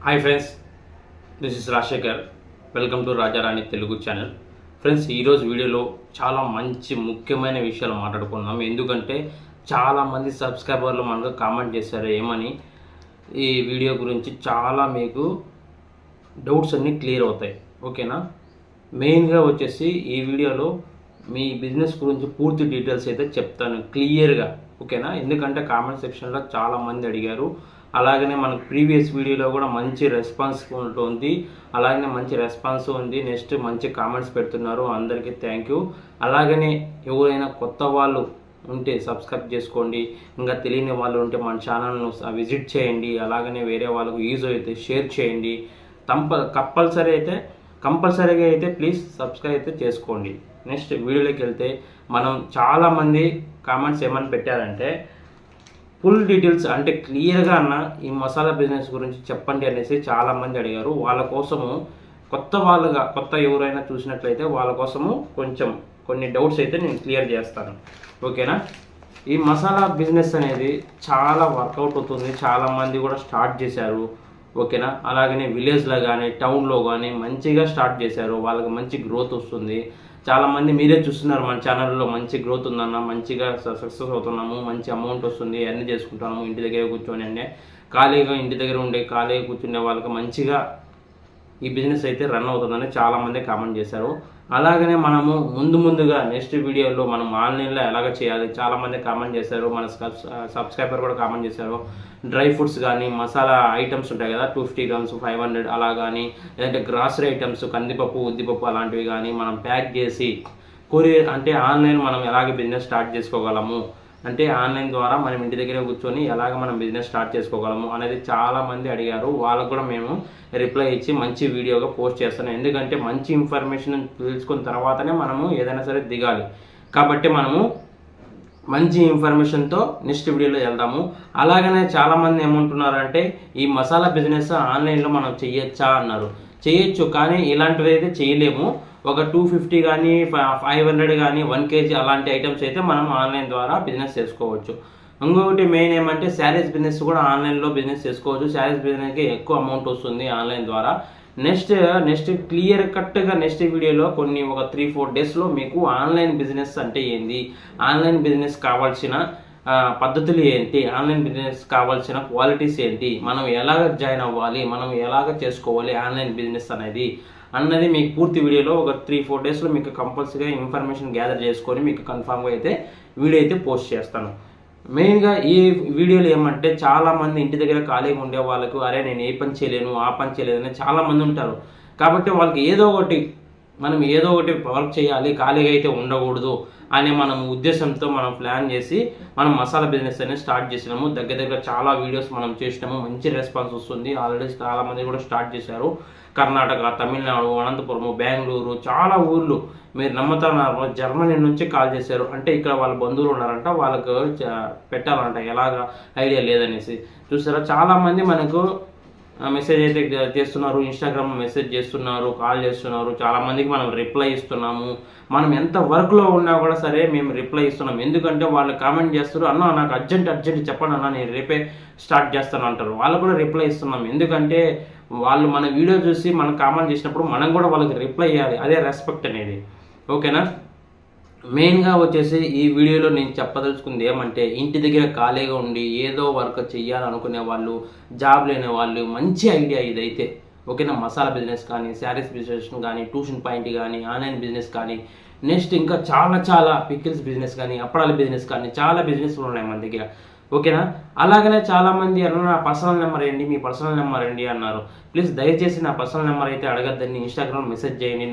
Hi friends, this is Rajasekhar. Welcome to రాజారాణి Telugu channel. Friends, ఈరోజు వీడియోలో చాలా మంచి ముఖ్యమైన విషయాలు మాట్లాడుకున్నాం. ఎందుకంటే చాలామంది సబ్స్క్రైబర్లు మనకు కామెంట్ చేశారు ఏమని. ఈ వీడియో గురించి చాలా మీకు డౌట్స్ అన్నీ క్లియర్ అవుతాయి. ఓకేనా? మెయిన్గా వచ్చేసి ఈ వీడియోలో మీ బిజినెస్ గురించి పూర్తి డీటెయిల్స్ అయితే చెప్తాను క్లియర్గా. ఓకేనా? ఎందుకంటే కామెంట్ సెక్షన్లో చాలామంది అడిగారు. అలాగనే మనకు ప్రీవియస్ వీడియోలో కూడా మంచి రెస్పాన్స్ ఉంటుంది. అలాగనే మంచి రెస్పాన్స్ ఉంది. నెక్స్ట్ మంచి కామెంట్స్ పెడుతున్నారు. అందరికీ థ్యాంక్ యూ. అలాగనే ఎవరైనా కొత్త వాళ్ళు ఉంటే సబ్స్క్రైబ్ చేసుకోండి. ఇంకా తెలియని వాళ్ళు ఉంటే మన ఛానల్ను విజిట్ చేయండి. అలాగనే వేరే వాళ్ళకు యూజ్ అయితే షేర్ చేయండి. కంపల్సరీగా అయితే ప్లీజ్ సబ్స్క్రైబ్ అయితే చేసుకోండి. నెక్స్ట్ వీడియోలోకి వెళ్తే మనం చాలామంది కామెంట్స్ ఏమని పెట్టారంటే ఫుల్ డీటెయిల్స్ అంటే క్లియర్గా అన్న ఈ మసాలా బిజినెస్ గురించి చెప్పండి అనేసి చాలామంది అడిగారు. వాళ్ళ కోసము కొత్త ఎవరైనా చూసినట్లయితే వాళ్ళ కోసము కొన్ని డౌట్స్ అయితే నేను క్లియర్ చేస్తాను. ఓకేనా? ఈ మసాలా బిజినెస్ అనేది చాలా వర్కౌట్ అవుతుంది. చాలామంది కూడా స్టార్ట్ చేశారు. ఓకేనా? అలాగనే విలేజ్లో కానీ టౌన్లో కానీ మంచిగా స్టార్ట్ చేశారు. వాళ్ళకి మంచి గ్రోత్ వస్తుంది. చాలామంది మీరే చూస్తున్నారు, మన ఛానల్లో మంచి గ్రోత్ ఉందన్న, మంచిగా సక్సెస్ అవుతున్నాము, మంచి అమౌంట్ వస్తుంది, అన్నీ చేసుకుంటున్నాము ఇంటి దగ్గర కూర్చొని. అంటే ఇంటి దగ్గర ఖాళీగా కూర్చునే వాళ్ళకి మంచిగా ఈ బిజినెస్ అయితే రన్ అవుతుందని చాలామంది కామెంట్ చేశారు. అలాగనే మనము ముందుగా నెక్స్ట్ వీడియోలో మనం ఆన్లైన్లో ఎలాగ చేయాలి చాలామంది కామెంట్ చేశారు. మన సబ్స్క్రైబర్ కూడా కామెంట్ చేశారు. డ్రై ఫ్రూట్స్ కానీ మసాలా ఐటమ్స్ ఉంటాయి కదా, 250 grams 500 అలా కానీ, లేదంటే గ్రాసరీ ఐటమ్స్ కందిపప్పు ఉద్దిపప్పు అలాంటివి కానీ మనం ప్యాక్ చేసి కొరియర్ అంటే ఆన్లైన్ మనం ఎలాగ బిజినెస్ స్టార్ట్ చేసుకోగలము, అంటే ఆన్లైన్ ద్వారా మనం ఇంటి దగ్గర కూర్చొని ఎలాగ మనం బిజినెస్ స్టార్ట్ చేసుకోగలము అనేది చాలామంది అడిగారు. వాళ్ళకు కూడా మేము రిప్లై ఇచ్చి మంచి వీడియోగా పోస్ట్ చేస్తాను. ఎందుకంటే మంచి ఇన్ఫర్మేషన్ తెలుసుకున్న తర్వాతనే మనము ఏదైనా సరే దిగాలి. కాబట్టి మనము మంచి ఇన్ఫర్మేషన్తో నెక్స్ట్ వీడియోలో వెళ్దాము. అలాగనే చాలామంది ఏమంటున్నారంటే ఈ మసాలా బిజినెస్ ఆన్లైన్లో మనం చేయొచ్చా అన్నారు. చేయొచ్చు, కానీ ఇలాంటివి అయితే చేయలేము. ఒక 250 కానీ 500 కానీ 1 kg అలాంటి ఐటమ్స్ అయితే మనం ఆన్లైన్ ద్వారా బిజినెస్ చేసుకోవచ్చు. ఇంకొకటి మెయిన్ ఏమంటే శారీస్ బిజినెస్ కూడా ఆన్లైన్లో బిజినెస్ చేసుకోవచ్చు. శారీస్ బిజినెస్కి ఎక్కువ అమౌంట్ వస్తుంది ఆన్లైన్ ద్వారా. నెక్స్ట్ క్లియర్ కట్గా నెక్స్ట్ వీడియోలో ఒక 3-4 డేస్లో మీకు ఆన్లైన్ బిజినెస్ అంటే ఏంది, ఆన్లైన్ బిజినెస్ కావాల్సిన పద్ధతులు ఏంటి, ఆన్లైన్ బిజినెస్ కావాల్సిన క్వాలిటీస్ ఏంటి, మనం ఎలాగ జాయిన్ అవ్వాలి, మనం ఎలాగ చేసుకోవాలి ఆన్లైన్ బిజినెస్ అన్నది మీకు పూర్తి వీడియోలో ఒక 3-4 డేస్లో మీకు కంపల్సరీగా ఇన్ఫర్మేషన్ గ్యాదర్ చేసుకొని మీకు కన్ఫామ్గా అయితే వీడియో అయితే పోస్ట్ చేస్తాను. మెయిన్గా ఈ వీడియోలో ఏమంటే చాలామంది ఇంటి దగ్గర ఖాళీగా ఉండే వాళ్ళకు అరే నేను ఏ పని చేయలేను ఆ పని చేయలేను అని చాలామంది ఉంటారు. కాబట్టి వాళ్ళకి మనం ఏదో ఒకటి వర్క్ చేయాలి, ఖాళీగా అయితే ఉండకూడదు అనే మనం ఉద్దేశంతో మనం ప్లాన్ చేసి మనం మసాలా బిజినెస్ అనేది స్టార్ట్ చేసినాము. దగ్గర చాలా వీడియోస్ మనం చేసినాము. మంచి రెస్పాన్స్ వస్తుంది. ఆల్రెడీ చాలామంది కూడా స్టార్ట్ చేశారు. కర్ణాటక, తమిళనాడు, అనంతపురము, బెంగళూరు చాలా ఊర్లు మీరు నమ్ముతున్నారు. జర్మనీ నుంచి కాల్ చేశారు. అంటే ఇక్కడ వాళ్ళ బంధువులు ఉన్నారంట, వాళ్ళకు పెట్టాలంట, ఎలాగ ఐడియా లేదనేసి. చూసారా, చాలామంది మనకు మెసేజ్ అయితే చేస్తున్నారు, ఇన్స్టాగ్రామ్ మెసేజ్ చేస్తున్నారు, కాల్ చేస్తున్నారు. చాలామందికి మనం రిప్లై ఇస్తున్నాము. మనం ఎంత వర్క్లో ఉన్నా కూడా సరే మేము రిప్లై ఇస్తున్నాం. ఎందుకంటే వాళ్ళు కామెంట్ చేస్తారు, అన్న నాకు అర్జెంట్ చెప్పండి అన్న, నేను రేపే స్టార్ట్ చేస్తాను అంటారు. వాళ్ళకు కూడా రిప్లై ఇస్తున్నాం. ఎందుకంటే వాళ్ళు మన వీడియో చూసి మనం కామెంట్ చేసినప్పుడు మనం కూడా వాళ్ళకి రిప్లై ఇవ్వాలి. అదే రెస్పెక్ట్ అనేది. ఓకేనా? మెయిన్గా వచ్చేసి ఈ వీడియోలో నేను చెప్పదలుచుకుంది ఏమంటే ఇంటి దగ్గర ఖాళీగా ఉండి ఏదో వర్క్ చేయాలనుకునే వాళ్ళు, జాబ్ లేని వాళ్ళు మంచి ఐడియా ఇదైతే. ఓకేనా? మసాలా బిజినెస్ కానీ, శారీస్ బిజినెస్ కానీ, ట్యూషన్ పాయింట్ కానీ, ఆన్లైన్ బిజినెస్ కానీ, నెక్స్ట్ ఇంకా చాలా పికిల్స్ బిజినెస్ కానీ, అప్పడాల బిజినెస్ కానీ చాలా బిజినెస్లు ఉన్నాయి మన దగ్గర. ఓకేనా? అలాగనే చాలామంది అన్న నా పర్సనల్ నెంబర్ ఏంటి, మీ పర్సనల్ నెంబర్ ఏంటి అన్నారు. ప్లీజ్ దయచేసి నా పర్సనల్ నెంబర్ అయితే అడగద్దండి. ఇన్స్టాగ్రామ్ మెసేజ్ చేయండి.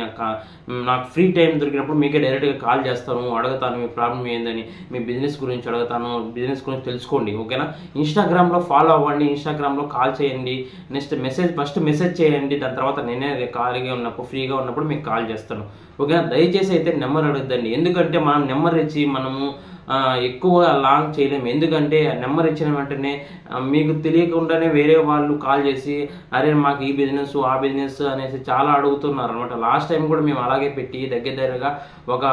నాకు ఫ్రీ టైం దొరికినప్పుడు మీకే డైరెక్ట్గా కాల్ చేస్తాను, అడుగుతాను మీ ప్రాబ్లం ఏందని, మీ బిజినెస్ గురించి అడుగుతాను, బిజినెస్ గురించి తెలుసుకోండి. ఓకేనా? ఇన్స్టాగ్రామ్లో ఫాలో అవ్వండి, ఇన్స్టాగ్రామ్లో కాల్ చేయండి. నెక్స్ట్ ఫస్ట్ మెసేజ్ చేయండి. దాని తర్వాత నేనే ఖాళీగా ఉన్నప్పుడు ఫ్రీగా ఉన్నప్పుడు మీకు కాల్ చేస్తాను. ఓకేనా? దయచేసి అయితే నెంబర్ అడగద్దండి. ఎందుకంటే మనం నెంబర్ ఇచ్చి మనము ఎక్కువ లాంగ్ చేయలేము. ఎందుకంటే నెంబర్ ఇచ్చిన వెంటనే మీకు తెలియకుండానే వేరే వాళ్ళు కాల్ చేసి అరే మాకు ఈ బిజినెస్ ఆ బిజినెస్ అనేసి చాలా అడుగుతున్నారు అనమాట. లాస్ట్ టైం కూడా మేము అలాగే పెట్టి దగ్గరగా ఒక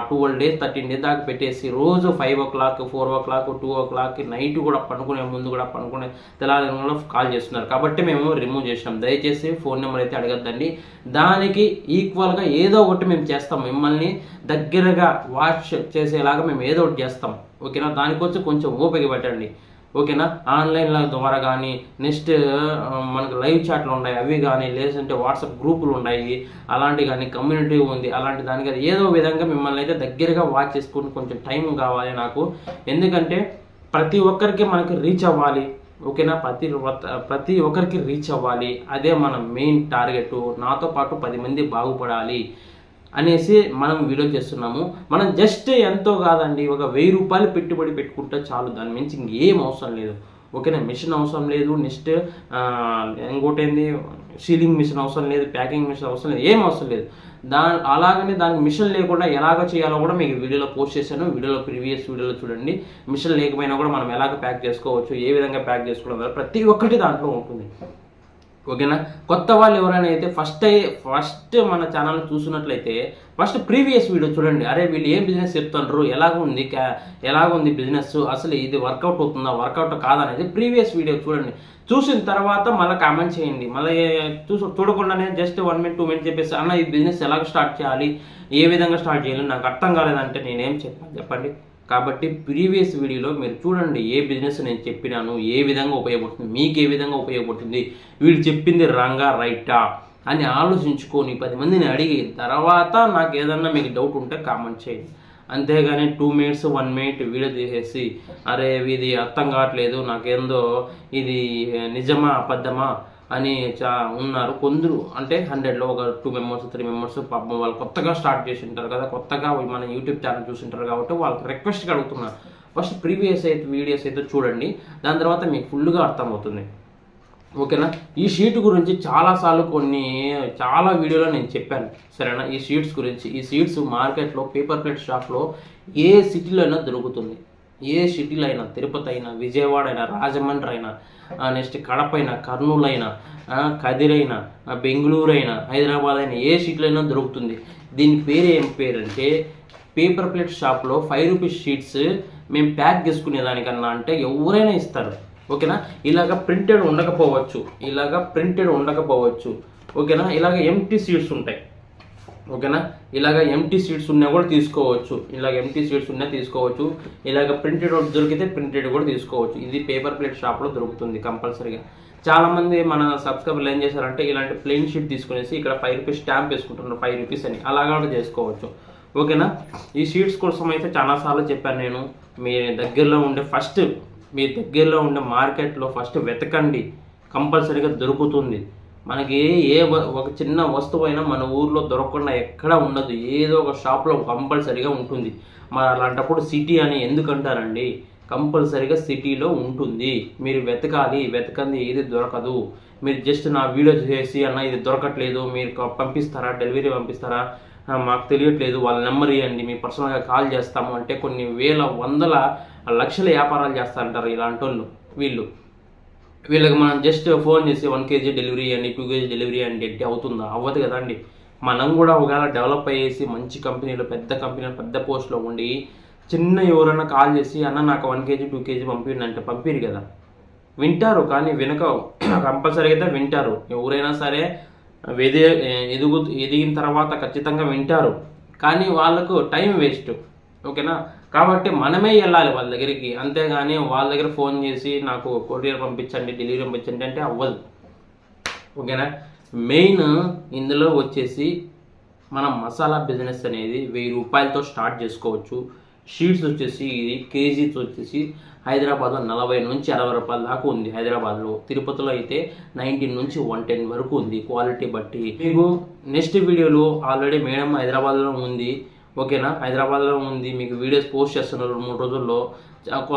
12 days 13 days దాకా పెట్టేసి రోజు 5 o'clock 4 o'clock 2 o'clock నైట్ కూడా పనుకునే ముందు కూడా పనుకునే తెల్లారిలో కాల్ చేస్తున్నారు. కాబట్టి మేము రిమూవ్ చేసినాం. దయచేసి ఫోన్ నెంబర్ అయితే అడగద్దండి. దానికి ఈక్వల్గా ఏదో ఒకటి మేము చేస్తాం. మిమ్మల్ని దగ్గరగా వాచ్ చేసేలాగా మేము ఏదో ఒకటి చేస్తాం. ఓకేనా, దానికోసం కొంచెం ఓపిక పెట్టండి. ఓకేనా, ఆన్లైన్ల ద్వారా కానీ నెక్స్ట్ మనకు లైవ్ చాట్లు ఉన్నాయి అవి కానీ, లేదంటే వాట్సాప్ గ్రూపులు ఉన్నాయి అలాంటివి కానీ, కమ్యూనిటీ ఉంది అలాంటి దానికి ఏదో విధంగా మిమ్మల్ని అయితే దగ్గరగా వాచ్ చేసుకుని కొంచెం టైం కావాలి నాకు. ఎందుకంటే ప్రతి ఒక్కరికి మనకి రీచ్ అవ్వాలి. ఓకేనా, ప్రతి ఒక్కరికి రీచ్ అవ్వాలి. అదే మన మెయిన్ టార్గెట్. నాతో పాటు 10 మంది బాగుపడాలి అనేసి మనం వీడియో చేస్తున్నాము. మనం జస్ట్ ఎంతో కాదండి, ఒక 1000 రూపాయలు పెట్టుబడి పెట్టుకుంటే చాలు. దాని మించి ఇంకేం అవసరం లేదు. ఓకేనా, మిషన్ అవసరం లేదు. నెక్స్ట్ ఇంకోటి ఏంది, సీలింగ్ మిషన్ అవసరం లేదు, ప్యాకింగ్ మిషన్ అవసరం లేదు, ఏం అవసరం లేదు. అలాగనే దానికి మిషన్ లేకుండా ఎలాగ చేయాలో కూడా మీకు వీడియోలో పోస్ట్ చేశాను. ప్రీవియస్ వీడియోలో చూడండి. మిషన్ లేకపోయినా కూడా మనం ఎలాగ ప్యాక్ చేసుకోవచ్చు, ఏ విధంగా ప్యాక్ చేసుకోవడం ప్రతి ఒక్కటి దాంట్లో ఉంటుంది. ఓకేనా, కొత్త వాళ్ళు ఎవరైనా అయితే ఫస్ట్ మన ఛానల్ చూసినట్లయితే ఫస్ట్ ప్రీవియస్ వీడియో చూడండి. అరే వీళ్ళు ఏం బిజినెస్ చెప్తుండ్రు, ఎలాగుంది బిజినెస్, అసలు ఇది వర్కౌట్ అవుతుందా వర్కౌట్ కాదనేది ప్రీవియస్ వీడియో చూడండి. చూసిన తర్వాత మళ్ళీ కామెంట్ చేయండి. మళ్ళీ చూడకుండానే జస్ట్ 1 minute 2 minutes చెప్పేసి అన్న ఈ బిజినెస్ ఎలాగ స్టార్ట్ చేయాలి, ఏ విధంగా స్టార్ట్ చేయాలి నాకు అర్థం కాలేదంటే నేనేం చెప్పండి. కాబట్టి ప్రీవియస్ వీడియోలో మీరు చూడండి ఏ బిజినెస్ నేను చెప్పినాను, ఏ విధంగా ఉపయోగపడుతుంది, మీకు ఏ విధంగా ఉపయోగపడుతుంది, వీళ్ళు చెప్పింది రాంగా రైటా అని ఆలోచించుకొని 10 మందిని అడిగి తర్వాత నాకు ఏదన్నా మీకు డౌట్ ఉంటే కామెంట్ చేయండి. అంతేగాని 2 minutes 1 minute వీడియో తీసేసి అరే ఇది అర్థం కావట్లేదు నాకేందో ఇది నిజమా అబద్ధమా అని ఉన్నారు కొందరు. అంటే 100లో ఒక 2 members 3 members పాపం వాళ్ళు కొత్తగా స్టార్ట్ చేసి ఉంటారు కదా, కొత్తగా మన యూట్యూబ్ ఛానల్ చూసింటారు కాబట్టి వాళ్ళకి రిక్వెస్ట్గా అడుగుతున్నారు. ఫస్ట్ ప్రీవియస్ వీడియోస్ అయితే చూడండి, దాని తర్వాత మీకు ఫుల్గా అర్థమవుతుంది. ఓకేనా, ఈ షీట్ గురించి చాలాసార్లు చాలా వీడియోలో నేను చెప్పాను. సరేనా, ఈ షీట్స్ గురించి. ఈ షీట్స్ మార్కెట్లో పేపర్ ప్లేట్ షాప్లో ఏ సిటీలో అయినా దొరుకుతుంది. ఏ సిటీలో అయినా, తిరుపతి అయినా, విజయవాడ అయినా, రాజమండ్రి అయినా, నెక్స్ట్ కడప అయినా, కర్నూలు అయినా, కదిరైనా, బెంగళూరు అయినా, హైదరాబాద్ అయినా, ఏ సిటీలో అయినా దొరుకుతుంది. దీని పేరు ఏం పేరు అంటే పేపర్ ప్లేట్ షాప్లో 5 rupees షీట్స్ మేము ప్యాక్ చేసుకునేదానికన్నా అంటే ఎవరైనా ఇస్తారు. ఓకేనా, ఇలాగ ప్రింటెడ్ ఉండకపోవచ్చు. ఓకేనా, ఇలాగ ఎంటీ సీట్స్ ఉంటాయి. ఓకేనా, ఇలాగ ఎంటీ సీట్స్ ఉన్నా కూడా తీసుకోవచ్చు. ఇలాగ ప్రింటెడ్ దొరికితే ప్రింటెడ్ కూడా తీసుకోవచ్చు. ఇది పేపర్ ప్లేట్ షాప్లో దొరుకుతుంది కంపల్సరీగా. చాలామంది మన సబ్స్క్రైబర్లు ఏం చేశారంటే ఇలాంటి ప్లెయిన్ షీట్ తీసుకునేసి ఇక్కడ 5 rupees స్టాంప్ వేసుకుంటున్నారు, 5 rupees అని. అలాగా కూడా చేసుకోవచ్చు. ఓకేనా, ఈ షీట్స్ కోసం అయితే చాలాసార్లు చెప్పాను నేను. మీ దగ్గరలో ఉండే మార్కెట్లో ఫస్ట్ వెతకండి, కంపల్సరీగా దొరుకుతుంది. మనకి ఒక చిన్న వస్తువు అయినా మన ఊర్లో దొరకకుండా ఎక్కడ ఉండదు, ఏదో ఒక షాప్లో కంపల్సరీగా ఉంటుంది. మరి అలాంటప్పుడు సిటీ అని ఎందుకంటారండి? కంపల్సరీగా సిటీలో ఉంటుంది. మీరు వెతకండి ఏది దొరకదు. మీరు జస్ట్ నా వీడియో చేసి అన్న ఇది దొరకట్లేదు మీరు పంపిస్తారా, డెలివరీ పంపిస్తారా, మాకు తెలియట్లేదు, వాళ్ళ నెంబర్ ఇవ్వండి మేము పర్సనల్గా కాల్ చేస్తాము అంటే కొన్ని వేల వందల లక్షల వ్యాపారాలు చేస్తారంటారు ఇలాంటి వాళ్ళు. వీళ్ళకి మనం జస్ట్ ఫోన్ చేసి 1 kg డెలివరీ అండి, 2 kg డెలివరీ అండి అంటే అవుతుందా? అవ్వదు కదండి. మనం కూడా ఒకవేళ డెవలప్ అయ్యేసి మంచి కంపెనీలో పెద్ద పోస్ట్లో ఉండి చిన్న ఎవరైనా కాల్ చేసి అన్న నాకు 1 kg 2 kg పంపించండి అంటే పంపిరు కదా. వింటారు కానీ కంపల్సరీగా అయితే వింటారు. ఎవరైనా సరే ఎదిగిన తర్వాత ఖచ్చితంగా వింటారు, కానీ వాళ్ళకు టైం వేస్ట్. ఓకేనా, కాబట్టి మనమే వెళ్ళాలి వాళ్ళ దగ్గరికి. అంతేగాని వాళ్ళ దగ్గర ఫోన్ చేసి నాకు కొరియర్ పంపించండి, డెలివరీ పంపించండి అంటే అవ్వదు. ఓకేనా, మెయిన్ ఇందులో వచ్చేసి మనం మసాలా బిజినెస్ అనేది 1000 రూపాయలతో స్టార్ట్ చేసుకోవచ్చు. షీట్స్ వచ్చేసి కేజీస్ వచ్చేసి హైదరాబాద్లో 40 నుంచి 60 రూపాయల దాకా ఉంది హైదరాబాద్లో. తిరుపతిలో అయితే 19 నుంచి 110 వరకు ఉంది క్వాలిటీ బట్టి. మీకు నెక్స్ట్ వీడియోలో ఆల్రెడీ మేడం హైదరాబాద్లో ఉంది. ఓకేనా, హైదరాబాద్లో ఉంది. మీకు వీడియోస్ పోస్ట్ చేస్తున్నారు 3 రోజుల్లో. ఒక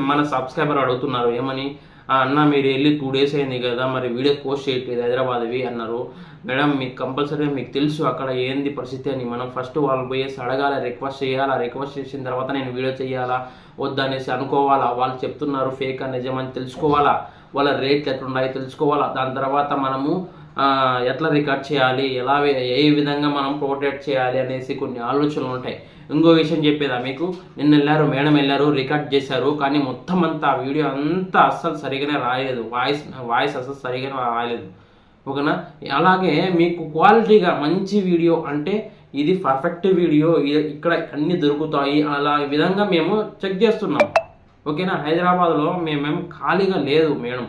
మన సబ్స్క్రైబర్ అడుగుతున్నారు ఏమని, అన్న మీరు వెళ్ళి 2 days అయింది కదా, మరి వీడియో పోస్ట్ చేయట్లేదు హైదరాబాద్వి అన్నారు. మేడం మీకు కంపల్సరీగా మీకు తెలుసు అక్కడ ఏంది పరిస్థితి అని. మనం ఫస్ట్ వాళ్ళు పోయేసి అడగాలి, రిక్వెస్ట్ చేయాలా, రిక్వెస్ట్ చేసిన తర్వాత నేను వీడియో చేయాలా వద్దనేసి అనుకోవాలా, వాళ్ళు చెప్తున్నారు ఫేక్ అని నిజమని తెలుసుకోవాలా, వాళ్ళ రేట్లు ఎట్లున్నాయో తెలుసుకోవాలా, దాని తర్వాత మనము ఎట్లా రికార్డ్ చేయాలి, ఏ విధంగా మనం ప్రొటెక్ట్ చేయాలి అనేసి కొన్ని ఆలోచనలు ఉంటాయి. ఇంకో విషయం చెప్పేదా మీకు, నిన్న వెళ్ళారు మేడం వెళ్ళారు రికార్డ్ చేశారు, కానీ మొత్తం అంతా వీడియో అంతా అస్సలు సరిగానే రాయలేదు, వాయిస్ అస్సలు సరిగానే రాయలేదు. ఓకేనా. అలాగే మీకు క్వాలిటీగా మంచి వీడియో అంటే ఇది పర్ఫెక్ట్ వీడియో, ఇక్కడ అన్నీ దొరుకుతాయి అలా విధంగా మేము చెక్ చేస్తున్నాం. ఓకేనా. హైదరాబాద్లో మేమేం ఖాళీగా లేదు మేడం,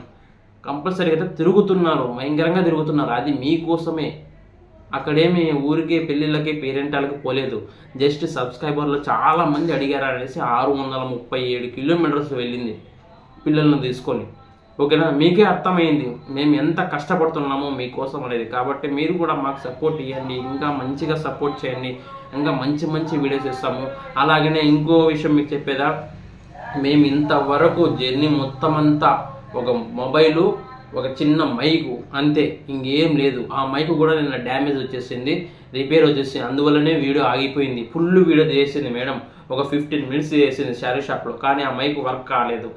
కంపల్సరీగా అయితే తిరుగుతున్నారు, భయంకరంగా తిరుగుతున్నారు. అది మీకోసమే. అక్కడేమి ఊరికి పెళ్ళిళ్ళకి పేరెంటాలకి పోలేదు, జస్ట్ సబ్స్క్రైబర్లు చాలామంది అడిగారు అనేసి 637 కిలోమీటర్స్ వెళ్ళింది పిల్లలను తీసుకొని. ఓకేనా. మీకే అర్థమైంది మేము ఎంత కష్టపడుతున్నామో మీకోసం అనేది. కాబట్టి మీరు కూడా మాకు సపోర్ట్ ఇవ్వండి, ఇంకా మంచిగా సపోర్ట్ చేయండి, ఇంకా మంచి మంచి వీడియోస్ ఇస్తాము. అలాగనే ఇంకో విషయం మీకు చెప్పేదా, మేము ఇంతవరకు జర్నీ మొత్తం అంతా ఒక మొబైలు, ఒక చిన్న మైకు అంతే, ఇంకేం లేదు. ఆ మైకు కూడా నిన్న డ్యామేజ్ వచ్చేసింది, రిపేర్ వచ్చేసింది, అందువల్లనే వీడియో ఆగిపోయింది. ఫుల్ వీడియో చేసింది మేడం, ఒక 15 minutes చేసింది శారీ షాప్లో, కానీ ఆ మైకు వర్క్ కాలేదు.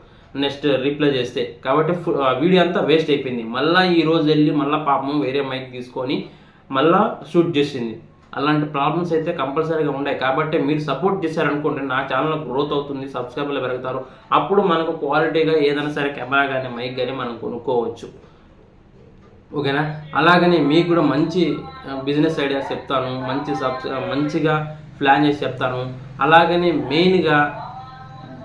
నెక్స్ట్ రిప్లై చేస్తే కాబట్టి వీడియో అంతా వేస్ట్ అయిపోయింది. మళ్ళీ ఈరోజు వెళ్ళి మళ్ళీ పాపం వేరే మైక్ తీసుకొని మళ్ళీ షూట్ చేసింది. అలాంటి ప్రాబ్లమ్స్ అయితే కంపల్సరీగా ఉన్నాయి. కాబట్టి మీరు సపోర్ట్ చేశారనుకోండి నా ఛానల్ గ్రోత్ అవుతుంది, సబ్స్క్రైబర్లు పెరుగుతారు. అప్పుడు మనకు క్వాలిటీగా ఏదైనా సరే కెమెరా కానీ మైక్ కానీ మనం కొనుక్కోవచ్చు. ఓకేనా. అలాగని మీకు కూడా మంచి బిజినెస్ ఐడియాస్ చెప్తాను, మంచిగా ప్లాన్ చేసి చెప్తాను. అలాగని మెయిన్గా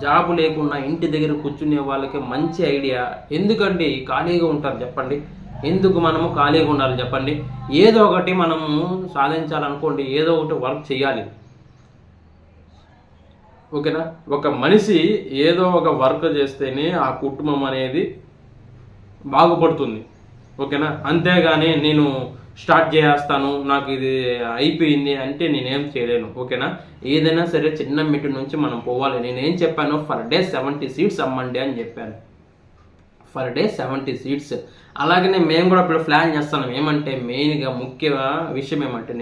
జాబ్ లేకుండా ఇంటి దగ్గర కూర్చునే వాళ్ళకి మంచి ఐడియా. ఎందుకండి ఖాళీగా ఉంటారు చెప్పండి, ఎందుకు మనము ఖాళీగా ఉండాలి చెప్పండి. ఏదో ఒకటి మనము సాధించాలనుకోండి, ఏదో ఒకటి వర్క్ చేయాలి. ఓకేనా. ఒక మనిషి ఏదో ఒక వర్క్ చేస్తేనే ఆ కుటుంబం అనేది బాగుపడుతుంది. ఓకేనా. అంతేగాని నేను స్టార్ట్ చేస్తాను నాకు ఇది అయిపోయింది అంటే నేనేం చేయలేను. ఓకేనా. ఏదైనా సరే చిన్న మెట్టు నుంచి మనం పోవాలి. నేనేం చెప్పాను, పర్ డే 70 seats అమ్మండి అని చెప్పాను, పర్ డే 70 seats. అలాగనే మేము కూడా ఇప్పుడు ప్లాన్ చేస్తాను. ఏమంటే మెయిన్గా ముఖ్య విషయం ఏమంటే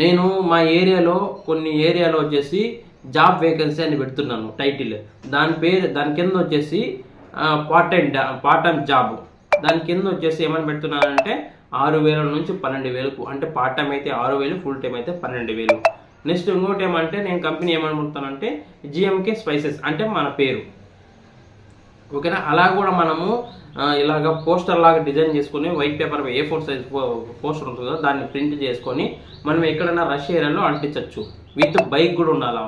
నేను మా ఏరియాలో కొన్ని ఏరియాలో వచ్చేసి జాబ్ వేకెన్సీ అని పెడుతున్నాను టైటిల్, దాని కింద వచ్చేసి పార్ట్ టైం జాబ్, దాని కింద వచ్చేసి ఏమని పెడుతున్నానంటే 6,000 నుంచి 12,000, అంటే పార్ట్ టైం అయితే 6,000, ఫుల్ టైం అయితే 12,000. నెక్స్ట్ ఇంకోటి ఏమంటే నేను కంపెనీ ఏమనుకుంటానంటే GMK స్పైసెస్ అంటే మన పేరు. ఓకేనా. అలా కూడా మనము ఇలాగ పోస్టర్ లాగా డిజైన్ చేసుకొని white paper A4 size poster ఉంటుంది కదా, దాన్ని ప్రింట్ చేసుకొని మనం ఎక్కడైనా రష్ ఏరియాలో అంటించవచ్చు. విత్ బైక్ కూడా ఉండాలి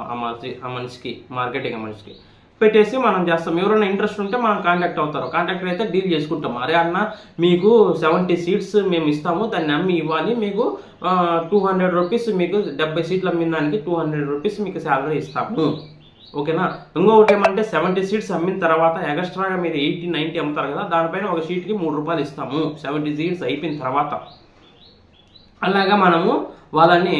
ఆ మనిషికి, మార్కెటింగ్ మనిషికి పెట్టేసి మనం చేస్తాం. ఎవరైనా ఇంట్రెస్ట్ ఉంటే మనం కాంటాక్ట్ అవుతారు, కాంటాక్ట్ అయితే డీల్ చేసుకుంటాం. అరే అన్న మీకు 70 seats మేము ఇస్తాము, దాన్ని అమ్మి ఇవ్వాలి, మీకు 200 rupees, మీకు 70 seats అమ్మిన దానికి 200 rupees మీకు శాలరీ ఇస్తాము. ఓకేనా. ఇంకొకటి ఏమంటే 70 seats అమ్మిన తర్వాత ఎక్స్ట్రాగా మీరు 80-90 అమ్ముతారు కదా, దానిపైన ఒక షీట్కి 3 రూపాయలు ఇస్తాము 70 seats అయిపోయిన తర్వాత. అలాగా మనము వాళ్ళని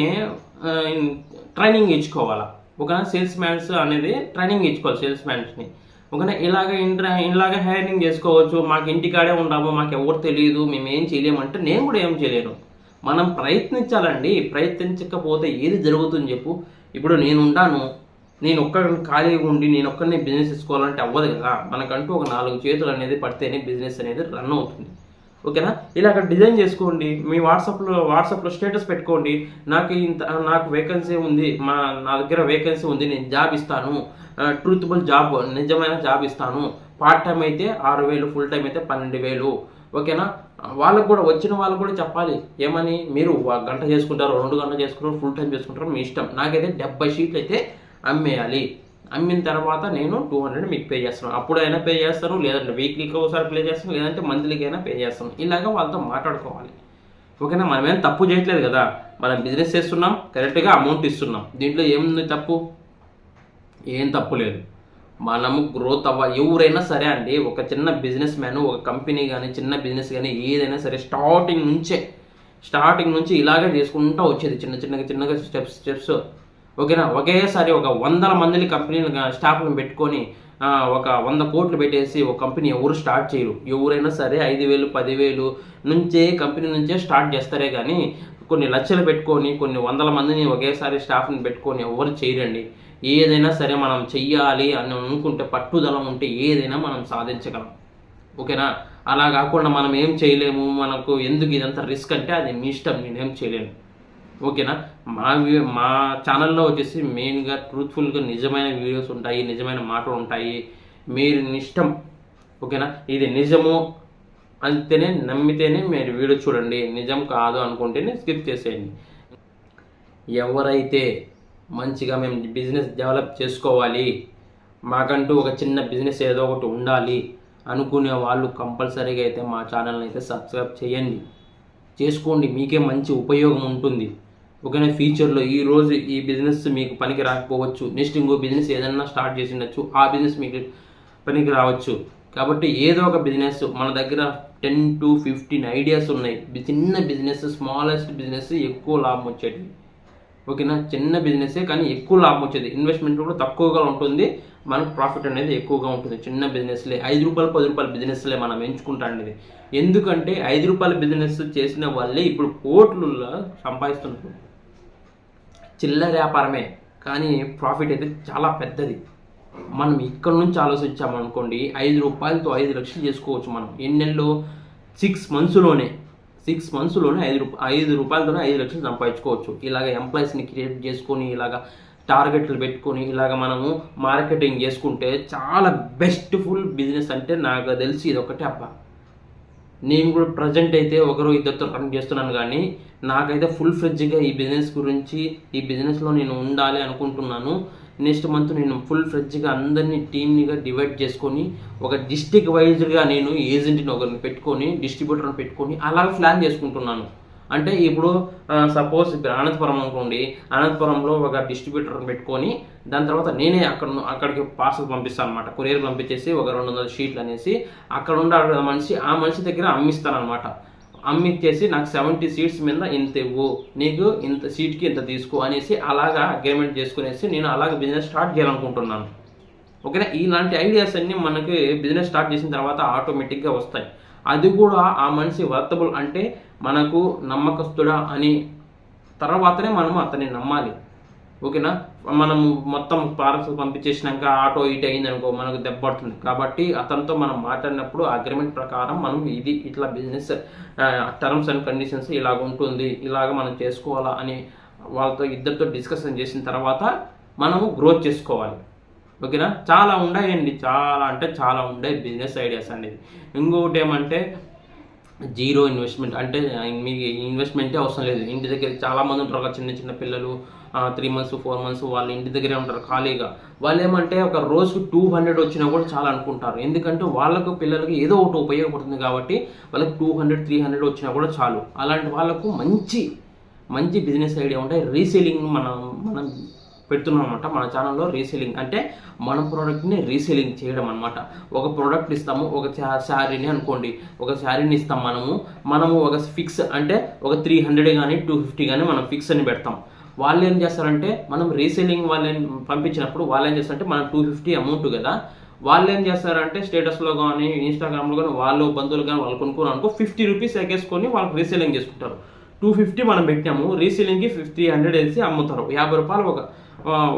ట్రైనింగ్ ఇచ్చుకోవాలా. ఓకేనా. సేల్స్ మ్యాన్స్ అనేది ట్రైనింగ్ ఇచ్చుకోవాలి సేల్స్ మ్యాన్స్ని. ఓకేనా. ఇలాగే హైరింగ్ చేసుకోవచ్చు. మాకు ఇంటికాడే ఉంటాము, మాకు ఎవరు తెలియదు, మేము ఏం చేయలేమంటే నేను కూడా ఏం చేయలేను. మనం ప్రయత్నించాలండి, ప్రయత్నించకపోతే ఏది జరుగుతుంది చెప్పు. ఇప్పుడు నేను ఉంటాను, నేను ఒక్కడిని ఖాళీగా ఉండి నేను ఒక్కడిని బిజినెస్ తీసుకోవాలంటే అవ్వదు కదా. మనకంటూ ఒక 4 చేతులు అనేది పడితేనే బిజినెస్ అనేది రన్ అవుతుంది. ఓకేనా. ఇలాగ డిజైన్ చేసుకోండి, మీ వాట్సాప్లో స్టేటస్ పెట్టుకోండి, నాకు వేకెన్సీ ఉంది, నా దగ్గర వేకెన్సీ ఉంది, నేను జాబ్ ఇస్తాను, ట్రూతబుల్ జాబ్, నిజమైన జాబ్ ఇస్తాను, పార్ట్ టైం అయితే 6,000, ఫుల్ టైం అయితే 12,000. ఓకేనా. వాళ్ళకు కూడా వచ్చిన వాళ్ళకు కూడా చెప్పాలి ఏమని, మీరు 1 గంట చేసుకుంటారు, 2 గంటలు చేసుకుంటారు, ఫుల్ టైం చేసుకుంటారు, మీ ఇష్టం. నాకైతే 70 sheets అయితే అమ్మేయాలి. అమ్మిన తర్వాత నేను 200 మీకు పే చేస్తాను. అప్పుడైనా పే చేస్తాను, లేదంటే వీక్లీకి ఒకసారి పే చేస్తాను, లేదంటే మంత్లీకి అయినా పే చేస్తాను. ఇలాగ వాళ్ళతో మాట్లాడుకోవాలి. ఓకేనా. మనమేం తప్పు చేయట్లేదు కదా, మనం బిజినెస్ చేస్తున్నాం, కరెక్ట్గా అమౌంట్ ఇస్తున్నాం, దీంట్లో ఏముంది తప్పు? ఏం తప్పు లేదు. మనము గ్రోత్ ఎవరైనా సరే అండి, ఒక చిన్న బిజినెస్ మ్యాన్, ఒక కంపెనీ కానీ చిన్న బిజినెస్ కానీ ఏదైనా సరే స్టార్టింగ్ నుంచి ఇలాగే చేసుకుంటూ వచ్చేది, చిన్నగా స్టెప్స్. ఓకేనా. ఒకేసారి ఒక 100 మందిని కంపెనీలు స్టాఫ్లను పెట్టుకొని ఒక 100 కోట్లు పెట్టేసి ఒక కంపెనీ ఎవరు స్టార్ట్ చేయరు. ఎవరైనా సరే 5,000 10,000 నుంచే కంపెనీ నుంచే స్టార్ట్ చేస్తారే కానీ కొన్ని లక్షలు పెట్టుకొని కొన్ని వందల మందిని ఒకేసారి స్టాఫ్ని పెట్టుకొని ఎవరు చేయరండి. ఏదైనా సరే మనం చెయ్యాలి అని అనుకుంటే పట్టుదల ఉంటే ఏదైనా మనం సాధించగలం. ఓకేనా? అలా కాకుండా మనం ఏం చేయలేము, మనకు ఎందుకు ఇదంతా రిస్క్ అంటే అది మీ ఇష్టం, నేనేం చేయలేను. ఓకేనా? మా ఛానల్లో వచ్చేసి మెయిన్గా ట్రూత్ఫుల్గా నిజమైన వీడియోస్ ఉంటాయి, నిజమైన మాటలు ఉంటాయి. మీరు ఇష్టం. ఓకేనా? ఇది నిజము అంతేనే నమ్మితేనే మీరు వీడియో చూడండి, నిజం కాదు అనుకుంటేనే స్కిప్ చేసేయండి. ఎవరైతే మంచిగా మేము బిజినెస్ డెవలప్ చేసుకోవాలి, మాకంటూ ఒక చిన్న బిజినెస్ ఏదో ఒకటి ఉండాలి అనుకునే వాళ్ళు కంపల్సరీగా అయితే మా ఛానల్ని అయితే సబ్స్క్రైబ్ చేయండి, చేసుకోండి. మీకే మంచి ఉపయోగం ఉంటుంది. ఓకేనా? ఫ్యూచర్లో ఈరోజు ఈ బిజినెస్ మీకు పనికి రాకపోవచ్చు, నెక్స్ట్ ఇంకో బిజినెస్ ఏదైనా స్టార్ట్ చేసి ఉండొచ్చు, ఆ బిజినెస్ మీకు పనికి రావచ్చు. కాబట్టి ఏదో ఒక బిజినెస్ మన దగ్గర 10 to 15 ఐడియాస్ ఉన్నాయి. చిన్న బిజినెస్, స్మాలెస్ట్ బిజినెస్ ఎక్కువ లాభం వచ్చేది. ఓకేనా? చిన్న బిజినెసే కానీ ఎక్కువ లాభం వచ్చేది, ఇన్వెస్ట్మెంట్ కూడా తక్కువగా ఉంటుంది, మనకు ప్రాఫిట్ అనేది ఎక్కువగా ఉంటుంది. చిన్న బిజినెస్లే, 5 రూపాయలు 10 రూపాయల బిజినెస్లే మనం ఎంచుకుంటాండి. ఎందుకంటే 5 రూపాయల బిజినెస్ చేసిన వాళ్ళే ఇప్పుడు కోట్లలో సంపాదిస్తున్నారు. చిల్లర వ్యాపారమే కానీ ప్రాఫిట్ అయితే చాలా పెద్దది. మనం ఇక్కడ నుంచి ఆలోచించామనుకోండి, 5 రూపాయలతో 5 లక్షలు చేసుకోవచ్చు. మనం ఎన్నెల్లో 6 మంత్స్లోనే 5 రూపాయలతోనే 5 లక్షలు సంపాదించుకోవచ్చు. ఇలాగ ఎంప్లాయీస్ని క్రియేట్ చేసుకొని, ఇలాగ టార్గెట్లు పెట్టుకొని, ఇలాగ మనము మార్కెటింగ్ చేసుకుంటే చాలా బెస్ట్ఫుల్ బిజినెస్ అంటే నాకు తెలిసి ఇది ఒకటే అబ్బా. నేను కూడా ప్రజెంట్ అయితే ఒకరు ఇద్దరితో రన్ చేస్తున్నాను కానీ నాకైతే ఫుల్ ఫ్లెడ్జ్గా ఈ బిజినెస్ గురించి, ఈ బిజినెస్లో నేను ఉండాలి అనుకుంటున్నాను. నెక్స్ట్ మంత్ నేను ఫుల్ ఫ్లెడ్జ్గా అందరినీ టీమ్నిగా డివైడ్ చేసుకొని ఒక డిస్టిక్ వైజ్గా నేను ఏజెంట్ని ఒకరిని పెట్టుకొని, డిస్ట్రిబ్యూటర్ని పెట్టుకొని అలాగ ప్లాన్ చేసుకుంటున్నాను. అంటే ఇప్పుడు సపోజ్ ఇప్పుడు అనంతపురం అనుకోండి, అనంతపురంలో ఒక డిస్ట్రిబ్యూటర్ని పెట్టుకొని దాని తర్వాత నేనే అక్కడికి పార్సల్ పంపిస్తాను అనమాట. కొరియర్ పంపించేసి ఒక 200 షీట్లు అనేసి అక్కడ ఉండే మనిషి, ఆ మనిషి దగ్గర అమ్మిస్తాను అనమాట. అమ్మిచ్చేసి నాకు 70 సీట్స్ మీద ఇంత ఇవ్వు, నీకు ఇంత సీట్కి ఇంత తీసుకో అనేసి అలాగా అగ్రిమెంట్ చేసుకునేసి నేను అలాగ బిజినెస్ స్టార్ట్ చేయాలనుకుంటున్నాను. ఓకేనా? ఇలాంటి ఐడియాస్ అన్నీ మనకి బిజినెస్ స్టార్ట్ చేసిన తర్వాత ఆటోమేటిక్గా వస్తాయి. అది కూడా ఆ మనిషి వర్తబుల్ అంటే మనకు నమ్మకస్తుడా అని తర్వాతనే మనము అతన్ని నమ్మాలి. ఓకేనా? మనం మొత్తం పార్సల్ పంపించేసినాక ఆటో ఇటు అయింది అనుకో మనకు దెబ్బపడుతుంది. కాబట్టి అతనితో మనం మాట్లాడినప్పుడు అగ్రిమెంట్ ప్రకారం మనం ఇది ఇట్లా బిజినెస్ టర్మ్స్ అండ్ కండిషన్స్ ఇలాగ ఉంటుంది, ఇలాగ మనం చేసుకోవాలా అని వాళ్ళతో ఇద్దరితో డిస్కషన్ చేసిన తర్వాత మనము గ్రోత్ చేసుకోవాలి. ఓకేనా? చాలా ఉన్నాయండి, చాలా అంటే చాలా ఉండే బిజినెస్ ఐడియాస్ అనేది. ఇంకొకటి ఏమంటే జీరో ఇన్వెస్ట్మెంట్, అంటే మీకు ఇన్వెస్ట్మెంటే అవసరం లేదు. ఇంటి దగ్గర చాలామంది ఉంటారు కదా, చిన్న చిన్న పిల్లలు 3 months 4 months వాళ్ళు ఇంటి దగ్గరే ఉంటారు ఖాళీగా. వాళ్ళు ఏమంటే ఒక రోజుకు 200 వచ్చినా కూడా చాలా అనుకుంటారు. ఎందుకంటే వాళ్ళకు పిల్లలకి ఏదో ఒకటి ఉపయోగపడుతుంది కాబట్టి వాళ్ళకి 200 300 వచ్చినా కూడా చాలు. అలాంటి వాళ్ళకు మంచి బిజినెస్ ఐడియా ఉంటాయి. రీసేలింగ్ మనం పెడుతున్నాం అనమాట మన ఛానల్లో. రీసేలింగ్ అంటే మన ప్రోడక్ట్ని రీసేలింగ్ చేయడం అనమాట. ఒక ప్రోడక్ట్ ఇస్తాము, ఒక శారీని అనుకోండి, ఒక శారీని ఇస్తాం మనము ఒక ఫిక్స్ అంటే ఒక 300 కానీ 250 కానీ మనం ఫిక్స్ అని పెడతాం. వాళ్ళు ఏం చేస్తారంటే మనం రీసేలింగ్ వాళ్ళని పంపించినప్పుడు వాళ్ళు ఏం చేస్తారంటే మనం 250 అమౌంట్ కదా, వాళ్ళు ఏం చేస్తారంటే స్టేటస్లో కానీ ఇన్స్టాగ్రామ్లో కానీ వాళ్ళు బంధువులు కానీ వాళ్ళు కొనుక్కోరు అనుకో 50 రూపీస్ ఎగేసుకొని వాళ్ళకి రీసేలింగ్ చేసుకుంటారు. 250 మనం పెట్టాము, రీసేలింగ్కి 300 వేసి అమ్ముతారు. 50 రూపాయలు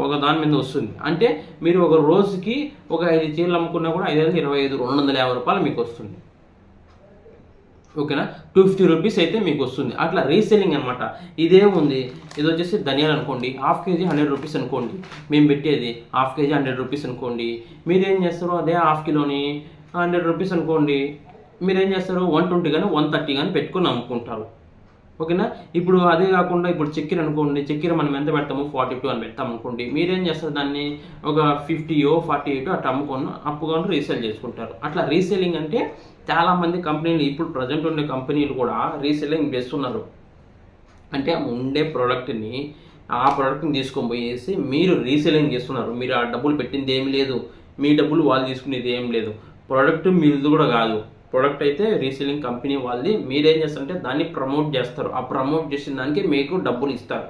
ఒక దాని మీద వస్తుంది. అంటే మీరు ఒక రోజుకి ఒక 5 చీరలు అమ్ముకున్నా కూడా 5 25 250 రూపాయలు మీకు వస్తుంది. ఓకేనా? 250 రూపీస్ అయితే మీకు వస్తుంది. అట్లా రీసేలింగ్ అనమాట. ఇదేముంది, ఇది వచ్చేసి ధనియాలు అనుకోండి, హాఫ్ కేజీ 100 రూపీస్ అనుకోండి, మేము పెట్టేది హాఫ్ కేజీ 100 రూపీస్ అనుకోండి. మీరేం చేస్తారు, అదే హాఫ్ కిలోని 100 రూపీస్ అనుకోండి, మీరేం చేస్తారు 120 కానీ 130 కానీ పెట్టుకొని అమ్ముకుంటారు. ఓకేనా? ఇప్పుడు అదే కాకుండా ఇప్పుడు చక్కెర అనుకోండి, చక్కెర మనం ఎంత పెడతాము 42 అని పెడతాం అనుకోండి, మీరేం చేస్తారు దాన్ని ఒక 50 48 అట్లా అప్పుకొని రీసేల్ చేసుకుంటారు. అట్లా రీసేలింగ్ అంటే చాలామంది కంపెనీలు, ఇప్పుడు ప్రజెంట్ ఉండే కంపెనీలు కూడా రీసేలింగ్ చేస్తున్నారు. అంటే ఉండే ప్రోడక్ట్ని ఆ ప్రోడక్ట్ని తీసుకొని పోయేసి మీరు రీసేలింగ్ చేస్తున్నారు. మీరు ఆ డబ్బులు పెట్టింది ఏమి లేదు, మీ డబ్బులు వాళ్ళు తీసుకునేది ఏం లేదు. ప్రోడక్ట్ మీది కూడా కాదు, ప్రోడక్ట్ అయితే రీసేలింగ్ కంపెనీ వాళ్ళది. మీరేం చేస్తారంటే దాన్ని ప్రమోట్ చేస్తారు. ఆ ప్రమోట్ చేసిన దానికి మీకు డబ్బులు ఇస్తారు.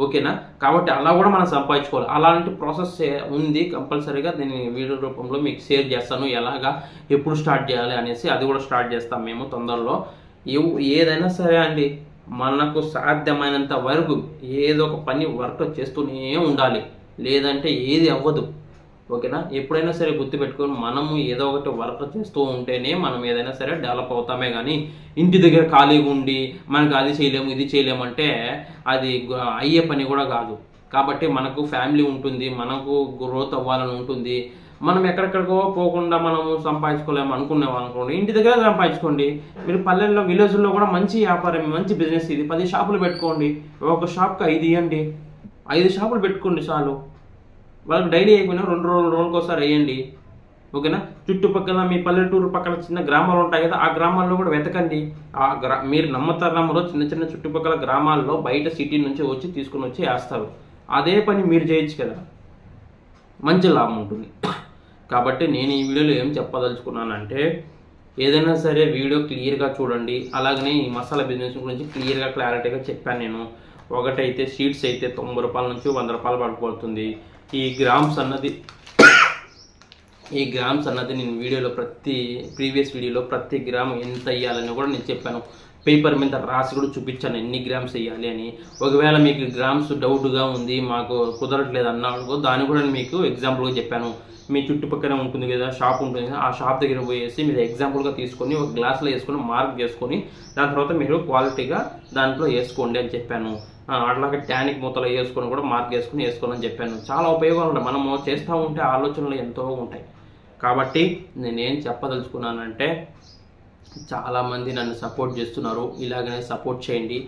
ఓకేనా. కాబట్టి అలా కూడా మనం సంపాదించుకోవాలి. అలాంటి ప్రాసెస్ ఉంది. కంపల్సరీగా దీన్ని వీడియో రూపంలో మీకు షేర్ చేస్తాను, ఎలాగా ఎప్పుడు స్టార్ట్ చేయాలి అనేసి. అది కూడా స్టార్ట్ చేస్తాం మేము తొందరలో. ఏదైనా సరే అండి, మనకు సాధ్యమైనంత వరకు ఏదో ఒక పని వర్క్ చేస్తూనే ఉండాలి, లేదంటే ఏది అవ్వదు. ఓకేనా. ఎప్పుడైనా సరే గుర్తుపెట్టుకొని మనము ఏదో ఒకటి వర్క్ చేస్తూ ఉంటేనే మనం ఏదైనా సరే డెవలప్ అవుతామే. కానీ ఇంటి దగ్గర ఖాళీగా ఉండి మనకు అది చేయలేము ఇది చేయలేమంటే అది అయ్యే పని కూడా కాదు. కాబట్టి మనకు ఫ్యామిలీ ఉంటుంది, మనకు గ్రోత్ అవ్వాలని ఉంటుంది. మనం ఎక్కడెక్కడికో పోకుండా మనము సంపాదించుకోలేము అనుకునేవాళ్ళం అనుకోండి, ఇంటి దగ్గర సంపాదించుకోండి. మీరు పల్లెల్లో విలేజ్లో కూడా మంచి వ్యాపారం, మంచి బిజినెస్ ఇది. 10 షాపులు పెట్టుకోండి. ఒక షాప్కి 5 ఇవ్వండి. 5 షాపులు పెట్టుకోండి చాలు. వాళ్ళకి డైలీ అయిపోయినా 2 రోజులకు ఒకసారి వేయండి. ఓకేనా. చుట్టుపక్కల మీ పల్లెటూరు పక్కన చిన్న గ్రామాలు ఉంటాయి కదా, ఆ గ్రామాల్లో కూడా వెతకండి. మీరు నమ్మతారమ్మలో చిన్న చిన్న చుట్టుపక్కల గ్రామాల్లో బయట సిటీ నుంచి వచ్చి తీసుకుని వచ్చి వేస్తారు. అదే పని మీరు చేయొచ్చు కదా, మంచి లాభం ఉంటుంది. కాబట్టి నేను ఈ వీడియోలో ఏం చెప్పదలుచుకున్నానంటే, ఏదైనా సరే వీడియో క్లియర్గా చూడండి. అలాగనే ఈ మసాలా బిజినెస్ గురించి క్లియర్గా క్లారిటీగా చెప్పాను నేను. ఒకటైతే షీట్స్ అయితే 90 రూపాయల నుంచి 100 రూపాయలు పడిపోతుంది. ఈ గ్రామ్స్ అన్నది నేను వీడియోలో ప్రీవియస్ వీడియోలో ప్రతి గ్రామ్ ఎంత వేయాలని కూడా నేను చెప్పాను. పేపర్ మీద రాసి కూడా చూపించాను ఎన్ని గ్రామ్స్ వేయాలి అని. ఒకవేళ మీకు గ్రామ్స్ డౌట్గా ఉంది, మాకు కుదరట్లేదు అన్నాడు, దాన్ని కూడా నేను మీకు ఎగ్జాంపుల్గా చెప్పాను. మీ చుట్టుపక్కల ఉంటుంది కదా షాప్ ఉంటుంది కదా, ఆ షాప్ దగ్గర పోయేసి మీరు ఎగ్జాంపుల్గా తీసుకొని ఒక గ్లాస్లో వేసుకొని మార్క్ చేసుకొని దాని తర్వాత మీరు క్వాలిటీగా దాంట్లో వేసుకోండి అని చెప్పాను. అట్లాగే ట్యానిక్ మూతలో వేసుకొని కూడా మార్క్ వేసుకోని చెప్పాను. చాలా ఉపయోగాలు ఉంటాయి. మనము చేస్తూ ఉంటే ఆలోచనలు ఎంతో ఉంటాయి. కాబట్టి నేనేం చెప్పదలుచుకున్నానంటే, చాలామంది నన్ను సపోర్ట్ చేస్తున్నారు, ఇలాగనే సపోర్ట్ చేయండి.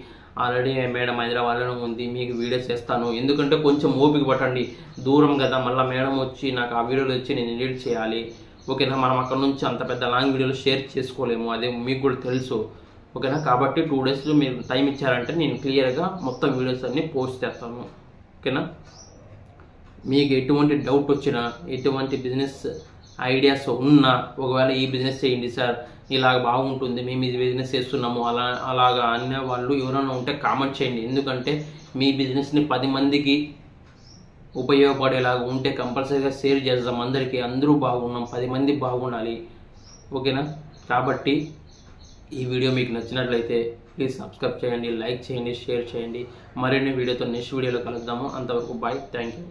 ఆల్రెడీ మేడం హైదరాబాద్లో ఉంది, మీకు వీడియోస్ చేస్తాను. ఎందుకంటే కొంచెం ఓపిక పట్టండి, దూరం కదా, మళ్ళీ మేడం వచ్చి నాకు ఆ వీడియోలు వచ్చి నేను ఎడిట్ చేయాలి. ఓకేనా. మనం అక్కడ నుంచి అంత పెద్ద లాంగ్ వీడియోలు షేర్ చేసుకోలేము, అదే మీకు కూడా తెలుసు. ఓకేనా. కాబట్టి 2 days మీరు టైం ఇచ్చారంటే నేను క్లియర్గా మొత్తం వీడియోస్ అన్నీ పోస్ట్ చేస్తాను. ఓకేనా. మీకు ఎటువంటి డౌట్ వచ్చినా, ఎటువంటి బిజినెస్ ఐడియాస్ ఉన్నా, ఒకవేళ ఈ బిజినెస్ చేయండి సార్, ఇలాగ బాగుంటుంది, మేము ఇది బిజినెస్ చేస్తున్నాము, అలాగా అనే వాళ్ళు ఎవరైనా ఉంటే కామెంట్ చేయండి. ఎందుకంటే మీ బిజినెస్ని 10 మందికి ఉపయోగపడేలాగా ఉంటే కంపల్సరీగా షేర్ చేద్దాం. అందరూ బాగున్నాం, 10 మంది బాగుండాలి. ఓకేనా. కాబట్టి ఈ వీడియో మీకు నచ్చినట్లయితే ప్లీజ్ సబ్స్క్రైబ్ చేయండి, లైక్ చేయండి, షేర్ చేయండి. మరిన్ని వీడియోతో నెక్స్ట్ వీడియోలో కలుద్దాము. అంతవరకు బాయ్, థ్యాంక్ యూ.